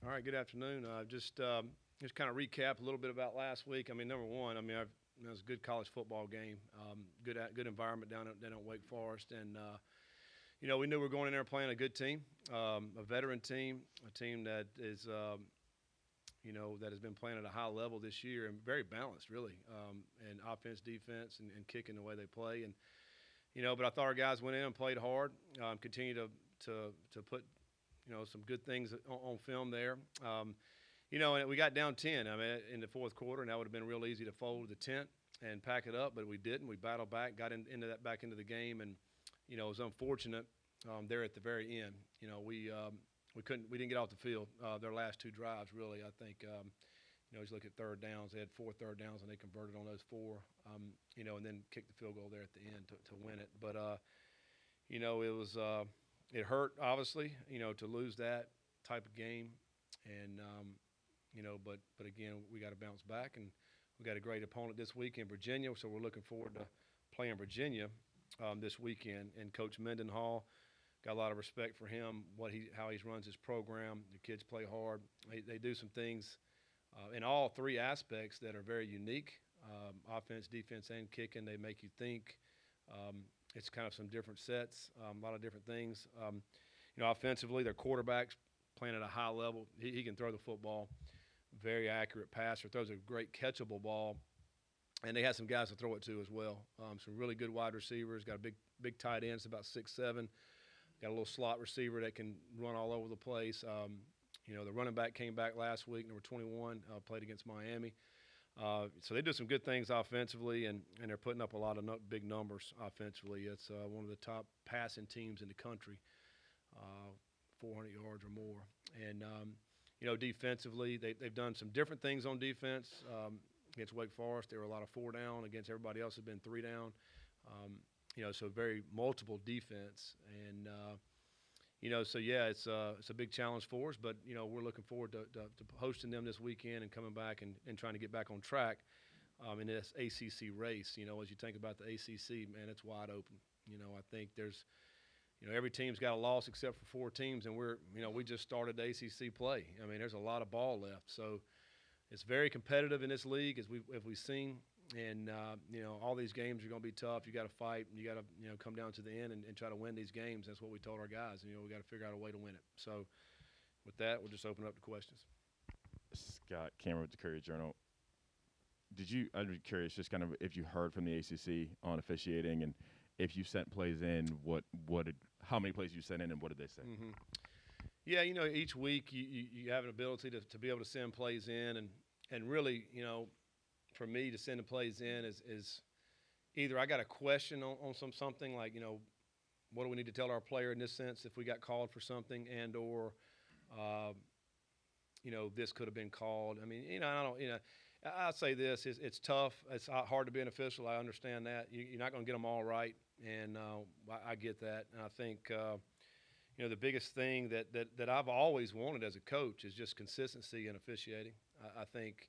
All right, good afternoon. Just kind of recap a little bit about last week. I mean, number one, it was a good college football game. Good environment down at Wake Forest, and we knew we were going in there playing a good team, a veteran team, a team that is that has been playing at a high level this year and very balanced, really, and offense, defense, and kicking the way they play. And but I thought our guys went in and played hard, continued to put some good things on film there. And we got down 10. I mean, in the fourth quarter, and that would have been real easy to fold the tent and pack it up, but we didn't. We battled back, got back into the game, and it was unfortunate there at the very end. We didn't get off the field. Their last two drives, really, I think. As you look at third downs, they had 4 third downs, and they converted on those 4. And then kicked the field goal there at the end to win it. But it hurt, obviously, to lose that type of game, and but again, we got to bounce back, and we got a great opponent this week in Virginia, so we're looking forward to playing Virginia this weekend. And Coach Mendenhall, got a lot of respect for him, how he runs his program. The kids play hard. They do some things in all three aspects that are very unique: offense, defense, and kicking. They make you think. It's kind of some different sets, a lot of different things. Offensively, their quarterback's playing at a high level. He can throw the football, very accurate passer, throws a great catchable ball, and they have some guys to throw it to as well. Some really good wide receivers. Got a big tight end, it's about 6'7". Got a little slot receiver that can run all over the place. The running back came back last week, number 21, played against Miami. So they do some good things offensively, and they're putting up a lot of big numbers offensively. It's one of the top passing teams in the country, 400 yards or more. And, defensively, they've done some different things on defense. Against Wake Forest, they were a lot of 4 down. Against everybody else, has been 3 down. So very multiple defense. And, so yeah, it's a big challenge for us, but we're looking forward to hosting them this weekend and coming back and trying to get back on track in this ACC race. As you think about the ACC, man, it's wide open. I think there's, every team's got a loss except for 4 teams, and we just started the ACC play. I mean, there's a lot of ball left, so it's very competitive in this league, as we've seen. And, all these games are going to be tough. You got to fight, and you got to, come down to the end and try to win these games. That's what we told our guys. We got to figure out a way to win it. So with that, we'll just open up to questions. Scott Cameron with the Courier Journal. I'd be curious, just kind of if you heard from the ACC on officiating, and if you sent plays in, how many plays you sent in, and what did they say? Mm-hmm. Yeah, each week you have an ability to be able to send plays in, and really, for me to send the plays in is either I got a question on something like, what do we need to tell our player in this sense if we got called for something, and or this could have been called. I mean, I'll say this: it's tough. It's hard to be an official. I understand that. You're not going to get them all right, and I get that. And I think the biggest thing that I've always wanted as a coach is just consistency in officiating. I think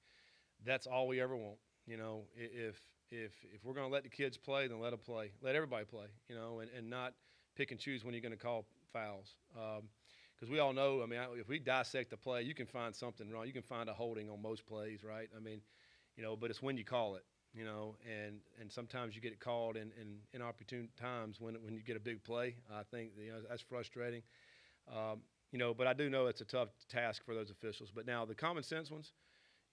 that's all we ever want. If we're going to let the kids play, then let them play. Let everybody play, and not pick and choose when you're going to call fouls. Because we all know, if we dissect the play, you can find something wrong. You can find a holding on most plays, right? But it's when you call it, and sometimes you get it called in inopportune times when you get a big play. I think that's frustrating. But I do know it's a tough task for those officials. But now the common sense ones,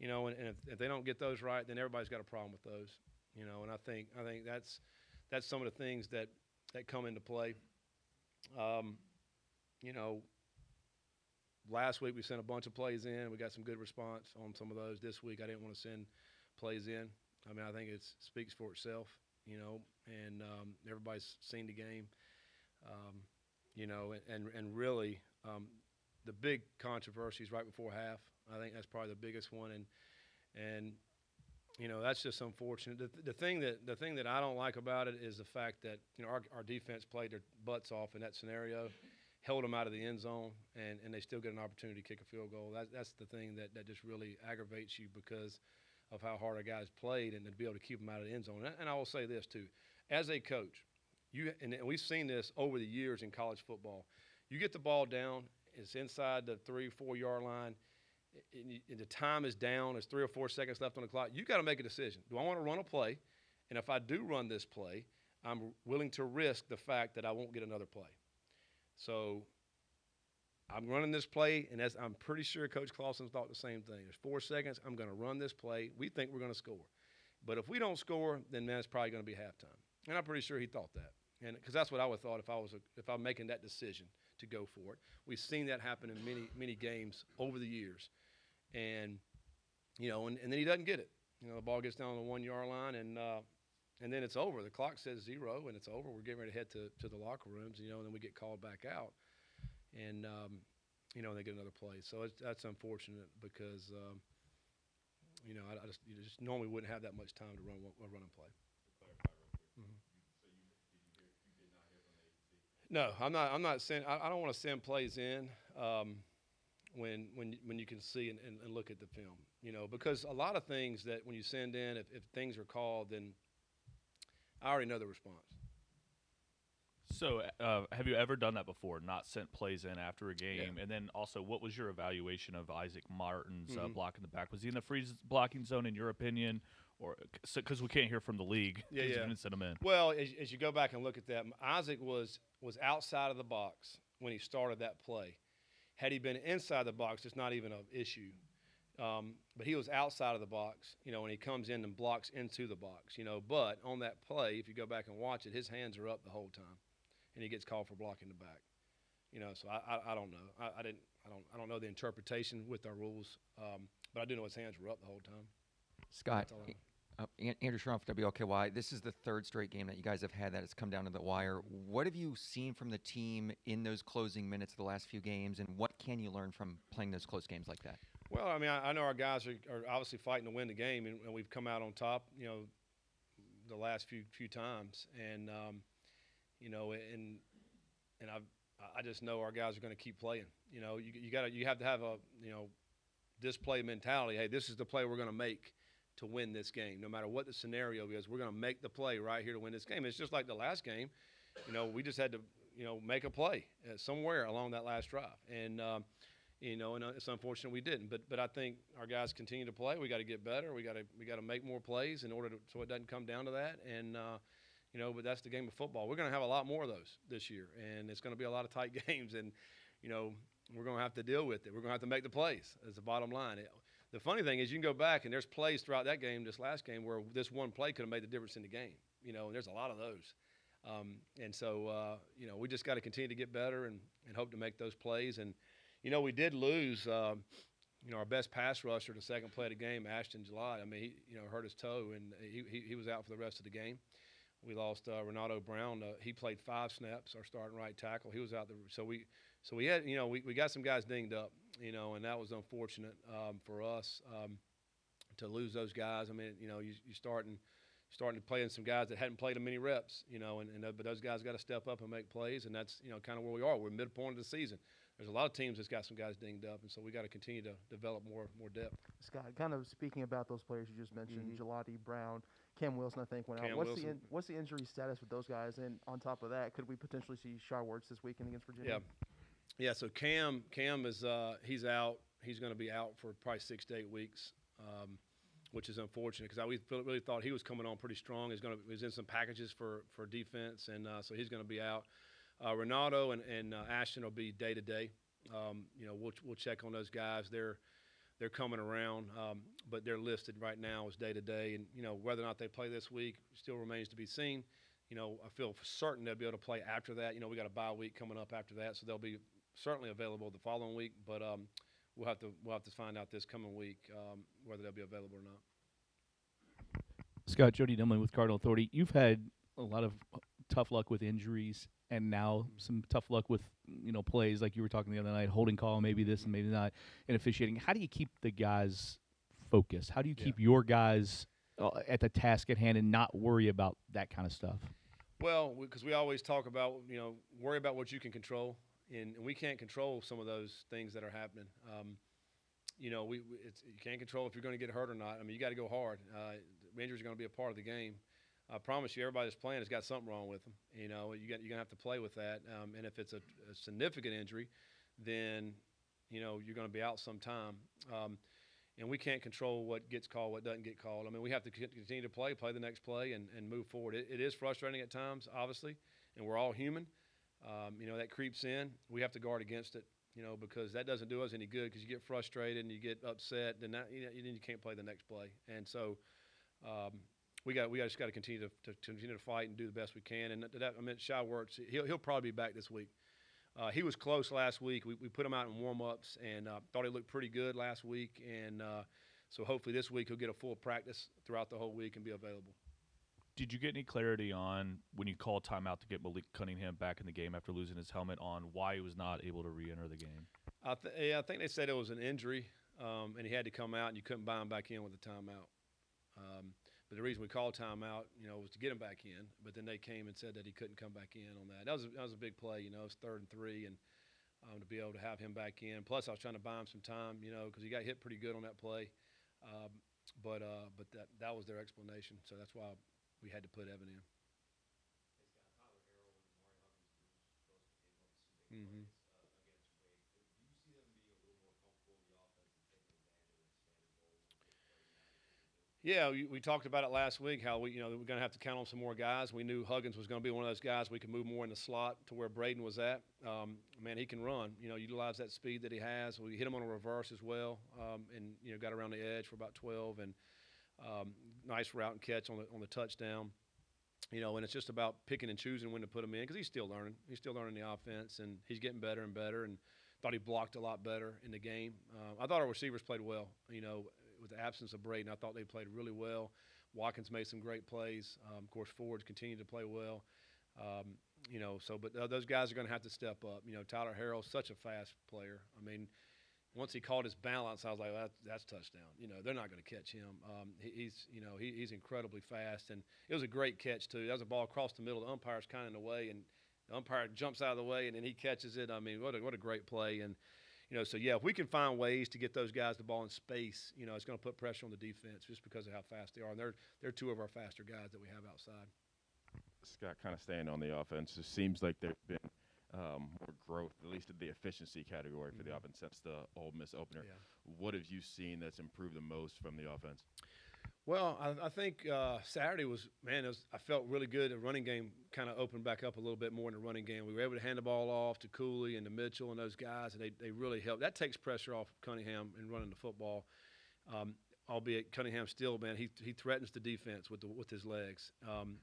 and if they don't get those right, then everybody's got a problem with those. And I think that's some of the things that come into play. Last week we sent a bunch of plays in. We got some good response on some of those. This week I didn't want to send plays in. I think it speaks for itself, and everybody's seen the game, and really the big controversy is right before half. I think that's probably the biggest one, and that's just unfortunate. The thing that I don't like about it is the fact that our defense played their butts off in that scenario, held them out of the end zone, and they still get an opportunity to kick a field goal. That's the thing that just really aggravates you because of how hard our guys played, and to be able to keep them out of the end zone. And I will say this too, as a coach, and we've seen this over the years in college football. You get the ball down, it's inside the 3-4 yard line. and the time is down, there's 3 or 4 seconds left on the clock, you got to make a decision. Do I want to run a play? And if I do run this play, I'm willing to risk the fact that I won't get another play. So I'm running this play, and I'm pretty sure Coach Clausen thought the same thing. There's 4 seconds. I'm going to run this play. We think we're going to score. But if we don't score, then that's probably going to be halftime. And I'm pretty sure he thought that. And because that's what I would have thought if I'm making that decision to go for it. We've seen that happen in many games over the years. And, and then he doesn't get it. The ball gets down on the 1 yard line, and then it's over. The clock says 0, and it's over. We're getting ready to head to the locker rooms, and then we get called back out. And, they get another play. So that's unfortunate because, I just normally wouldn't have that much time to run and play. Mm-hmm. No, I'm not saying I don't want to send plays in when you can see and look at the film, because a lot of things that when you send in, if things are called, then I already know the response. So, have you ever done that before? Not sent plays in after a game, Yeah. And then also, what was your evaluation of Isaac Martin's block in the back? Was he in the freeze blocking zone in your opinion, or because we can't hear from the league? Yeah. You didn't send him in. Well, as you go back and look at that, Isaac was outside of the box when he started that play. Had he been inside the box, it's not even an issue. But he was outside of the box, and he comes in and blocks into the box, But on that play, if you go back and watch it, his hands are up the whole time, and he gets called for blocking the back. So I don't know. I don't know the interpretation with our rules, but I do know his hands were up the whole time. Scott, Andrew Schroff, WLKY. This is the third straight game that you guys have had that has come down to the wire. What have you seen from the team in those closing minutes of the last few games, and what can you learn from playing those close games like that? Well, I mean, I know our guys are obviously fighting to win the game, and we've come out on top, the last few times, and I just know our guys are going to keep playing. You have to have a display mentality. Hey, this is the play we're going to make to win this game. No matter what the scenario is, we're going to make the play right here to win this game. It's just like the last game. We just had to make a play somewhere along that last drive, and it's unfortunate we didn't. But I think our guys continue to play. We got to get better. We got to make more plays in order so it doesn't come down to that. And but that's the game of football. We're going to have a lot more of those this year, and it's going to be a lot of tight games. And we're going to have to deal with it. We're going to have to make the plays. As the bottom line. The funny thing is, you can go back and there's plays throughout that game, this last game, where this one play could have made the difference in the game. And there's a lot of those. And so we just got to continue to get better and hope to make those plays. And we did lose. Our best pass rusher, the second play of the game, Ashton July. I mean, he hurt his toe, and he was out for the rest of the game. We lost Renato Brown. He played 5 snaps, our starting right tackle. He was out there. So we had, we got some guys dinged up, and that was unfortunate for us to lose those guys. I mean, you starting to play in some guys that hadn't played in many reps, but those guys got to step up and make plays, and that's, kind of where we are. We're midpoint of the season. There's a lot of teams that's got some guys dinged up, and so we got to continue to develop more depth. Scott, kind of speaking about those players you just mentioned, Jelati, Brown, Cam Wilson, I think, went out. What's the injury status with those guys? And on top of that, could we potentially see Sharwards this weekend against Virginia? Yeah. So Cam is he's out. He's going to be out for probably 6 to 8 weeks, which is unfortunate because I really thought he was coming on pretty strong. He's in some packages for defense, and so he's going to be out. Renato and Ashton will be day to day. We'll check on those guys. They're coming around, but they're listed right now as day to day. And whether or not they play this week still remains to be seen. I feel for certain they'll be able to play after that. We got a bye week coming up after that, so they'll be certainly available the following week. But we'll have to find out this coming week whether they'll be available or not. Scott, Jody Dimlin with Cardinal Authority. You've had a lot of tough luck with injuries, and now some tough luck with plays like you were talking the other night, holding call, maybe this and maybe not, and officiating. How do you keep the guys focused? How do you keep your guys at the task at hand and not worry about that kind of stuff? Well, because we always talk about worry about what you can control, and we can't control some of those things that are happening. You can't control if you're going to get hurt or not. I mean, you got to go hard. Injuries are going to be a part of the game. I promise you, everybody that's playing has got something wrong with them. You're going to have to play with that. And if it's a significant injury, then you're going to be out sometime. And we can't control what gets called, what doesn't get called. I mean, we have to continue to play the next play, and move forward. It is frustrating at times, obviously, and we're all human. That creeps in. We have to guard against it, because that doesn't do us any good, because you get frustrated and you get upset, then you can't play the next play. And so we just got to continue to fight and do the best we can. And Shy Works, he'll probably be back this week. He was close last week. We put him out in warm-ups and thought he looked pretty good last week. And so hopefully this week he'll get a full practice throughout the whole week and be available. Did you get any clarity on when you called timeout to get Malik Cunningham back in the game after losing his helmet on why he was not able to re-enter the game? I think they said it was an injury, and he had to come out, and you couldn't buy him back in with the timeout. But the reason we called timeout, was to get him back in. But then they came and said that he couldn't come back in on that. That was a big play, it was 3rd and 3, and to be able to have him back in. Plus, I was trying to buy him some time, because he got hit pretty good on that play. But that was their explanation, so that's why we had to put Evan in. Mm-hmm. Yeah, we talked about it last week, how we're going to have to count on some more guys. We knew Huggins was going to be one of those guys we could move more in the slot to where Braden was at. Man, he can run, utilize that speed that he has. We hit him on a reverse as well, and got around the edge for about 12, and nice route and catch on the touchdown. And it's just about picking and choosing when to put him in, because he's still learning. He's still learning the offense, and he's getting better and better, and thought he blocked a lot better in the game. I thought our receivers played well, with the absence of Braden. I thought they played really well. Watkins made some great plays. Of course, forwards continue to play well. But those guys are going to have to step up. Tyler Harrell's such a fast player. I mean, once he caught his balance, I was like, that's touchdown. They're not going to catch him. He's incredibly fast, and it was a great catch too. That was a ball across the middle. The umpire's kind of in the way, and the umpire jumps out of the way, and then he catches it. I mean, what a great play. And if we can find ways to get those guys the ball in space, it's going to put pressure on the defense just because of how fast they are. And they're two of our faster guys that we have outside. Scott, kind of staying on the offense, it seems like there's been more growth, at least in the efficiency category for the offense since the Ole Miss opener. Yeah. What have you seen that's improved the most from the offense? Well, I think Saturday I felt really good. The running game kind of opened back up a little bit more in the running game. We were able to hand the ball off to Cooley and to Mitchell and those guys, and they really helped. That takes pressure off Cunningham in running the football. Albeit Cunningham still, man, he threatens the defense with his legs.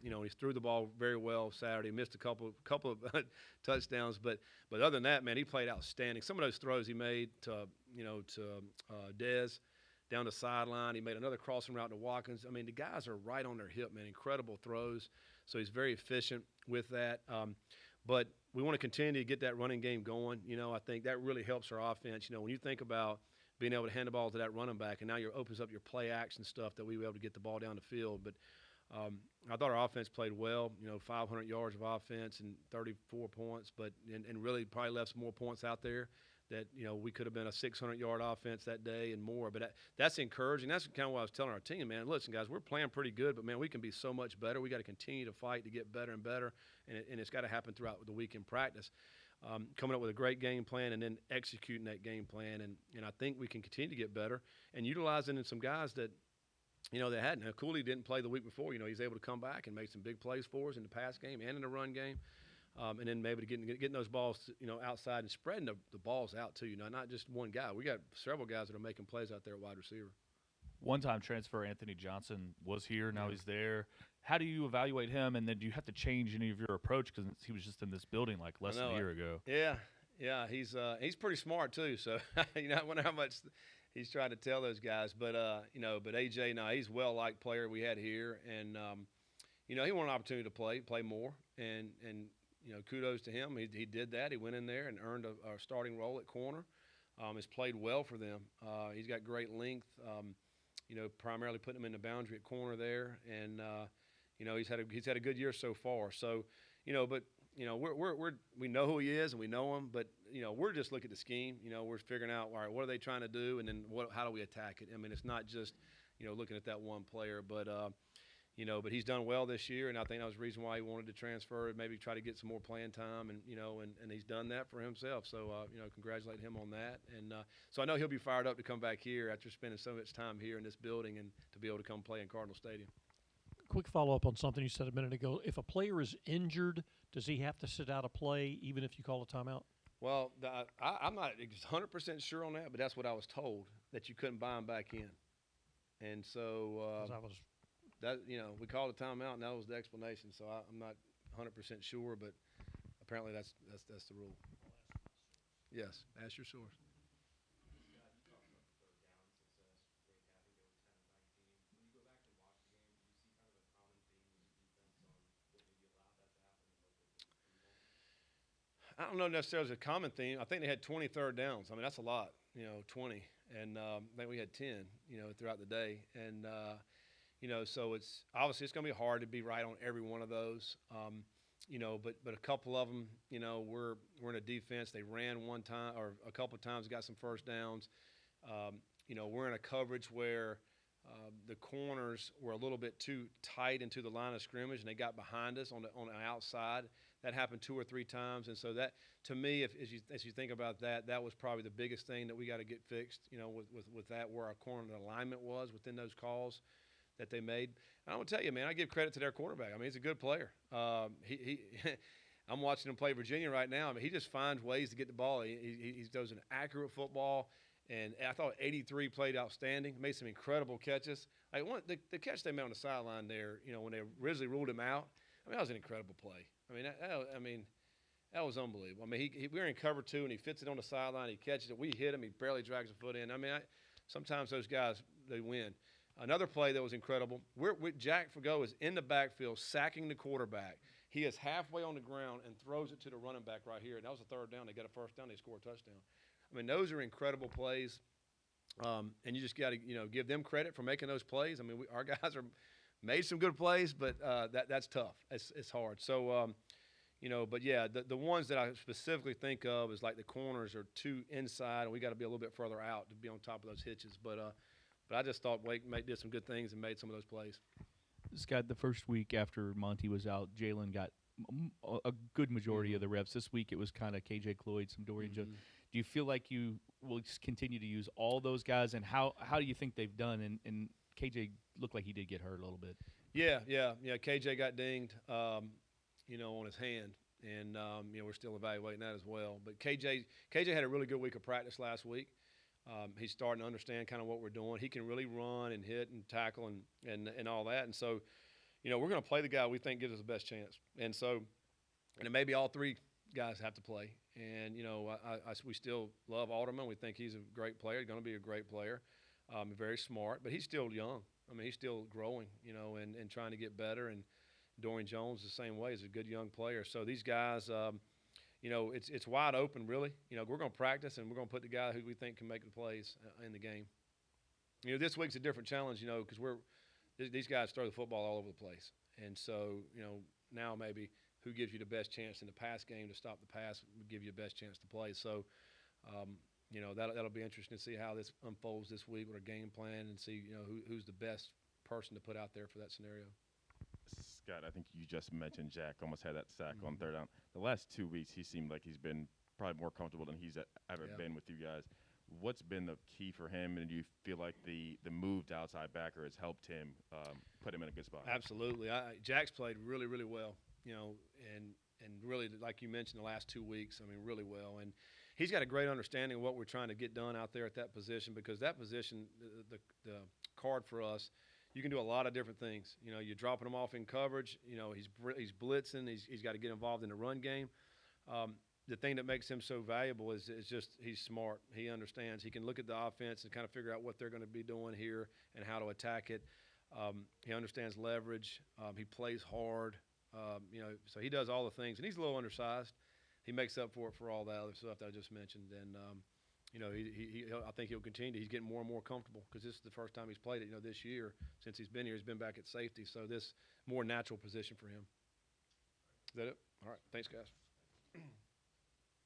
He threw the ball very well Saturday. Missed a couple of touchdowns, but other than that, man, he played outstanding. Some of those throws he made to Dez down the sideline. He made another crossing route to Watkins. I mean, the guys are right on their hip, man. Incredible throws. So he's very efficient with that. But we want to continue to get that running game going. I think that really helps our offense. When you think about being able to hand the ball to that running back, and now it opens up your play action stuff that we were able to get the ball down the field. But I thought our offense played well. 500 yards of offense and 34 points, and really probably left some more points out there that we could have been a 600-yard offense that day and more. But that's encouraging. That's kind of what I was telling our team, man. Listen, guys, we're playing pretty good, but man, we can be so much better. We got to continue to fight to get better and better, and it's got to happen throughout the week in practice. Coming up with a great game plan and then executing that game plan, and I think we can continue to get better and utilizing some guys that they hadn't. Now, Cooley didn't play the week before. He's able to come back and make some big plays for us in the pass game and in the run game. And then maybe getting those balls, outside and spreading the balls out too. Not just one guy. We got several guys that are making plays out there at wide receiver. One-time transfer Anthony Johnson was here. Now he's there. How do you evaluate him? And then do you have to change any of your approach because he was just in this building like less than a year ago? Yeah. He's pretty smart too. So I wonder how much he's trying to tell those guys. But but AJ, he's a well-liked player we had here, and he wanted an opportunity to play more, and kudos to him. He did that. He went in there and earned a starting role at corner. Has played well for them. He's got great length. Primarily putting him in the boundary at corner there, and he's had a good year so far. So, we know who he is and we know him, but we're just looking at the scheme. We're figuring out, all right, what are they trying to do, and then how do we attack it? I mean, it's not just looking at that one player, but but he's done well this year, and I think that was the reason why he wanted to transfer, maybe try to get some more playing time, and he's done that for himself. So, congratulate him on that. And so I know he'll be fired up to come back here after spending so much time here in this building and to be able to come play in Cardinal Stadium. Quick follow-up on something you said a minute ago. If a player is injured, does he have to sit out a play even if you call a timeout? Well, I'm not 100% sure on that, but that's what I was told, that you couldn't buy him back in. And so we called a timeout, and that was the explanation. So I'm not 100% sure, but apparently that's the rule. Yes, ask your source. I don't know necessarily as a common theme. I think they had 20 third downs. I mean, that's a lot, 20. And I think we had 10, throughout the day. And, so it's obviously it's going to be hard to be right on every one of those. But a couple of them, we're in a defense. They ran one time or a couple of times, got some first downs. We're in a coverage where the corners were a little bit too tight into the line of scrimmage, and they got behind us on the outside. That happened 2 or 3 times, and so that, to me, as you think about that, that was probably the biggest thing that we got to get fixed. With that, where our corner alignment was within those calls that they made. And I'm gonna tell you, man, I give credit to their quarterback. I mean, he's a good player. I'm watching him play Virginia right now. I mean, he just finds ways to get the ball. He does an accurate football. And I thought 83 played outstanding, made some incredible catches. Like the catch they made on the sideline there, when they originally ruled him out, I mean, that was an incredible play. That was unbelievable. I mean, we were in cover 2, and he fits it on the sideline. He catches it. We hit him. He barely drags a foot in. I mean, sometimes those guys, they win. Another play that was incredible, Jack Fago is in the backfield sacking the quarterback. He is halfway on the ground and throws it to the running back right here. And that was a third down. They got a first down. They score a touchdown. I mean, those are incredible plays, and you just got to, give them credit for making those plays. I mean, our guys made some good plays, but that's tough. It's hard. So, but yeah, the ones that I specifically think of is like the corners are too inside, and we got to be a little bit further out to be on top of those hitches. But I just thought Wake did some good things and made some of those plays. Scott, the first week after Monty was out, Jalen got a good majority of the reps. This week it was kind of KJ Cloyd, some Dorian Jones. Do you feel like you will continue to use all those guys, and how do you think they've done? And KJ looked like he did get hurt a little bit. Yeah. KJ got dinged, on his hand, and we're still evaluating that as well. But KJ had a really good week of practice last week. He's starting to understand kind of what we're doing. He can really run and hit and tackle and all that. And so, we're going to play the guy we think gives us the best chance. And so, it may be all 3 guys have to play. And, we still love Alderman. We think he's a great player. He's going to be a great player. Very smart, but he's still young. I mean, he's still growing, and trying to get better. And Dorian Jones the same way. He's a good young player. So these guys, it's wide open, really. We're going to practice, and we're going to put the guy who we think can make the plays in the game. This week's a different challenge, because these guys throw the football all over the place. And so, now maybe – who gives you the best chance in the pass game to stop the pass would give you the best chance to play. So, that'll be interesting to see how this unfolds this week with our game plan and see, who's the best person to put out there for that scenario. Scott, I think you just mentioned Jack almost had that sack on third down. The last 2 weeks, he seemed like he's been probably more comfortable than he's ever been with you guys. What's been the key for him, and do you feel like the move to outside backer has helped him put him in a good spot? Absolutely. Jack's played really, really well. And really, like you mentioned, the last 2 weeks, I mean, really well. And he's got a great understanding of what we're trying to get done out there at that position, because that position, the card for us, you can do a lot of different things. You're dropping him off in coverage. He's blitzing. He's got to get involved in the run game. The thing that makes him so valuable is just he's smart. He understands. He can look at the offense and kind of figure out what they're going to be doing here and how to attack it. He understands leverage. He plays hard. So he does all the things, and he's a little undersized. He makes up for it for all that other stuff that I just mentioned, and I think he'll continue. He's getting more and more comfortable because this is the first time he's played it. This year since he's been here, he's been back at safety, so this more natural position for him. Is that it? All right, thanks, guys.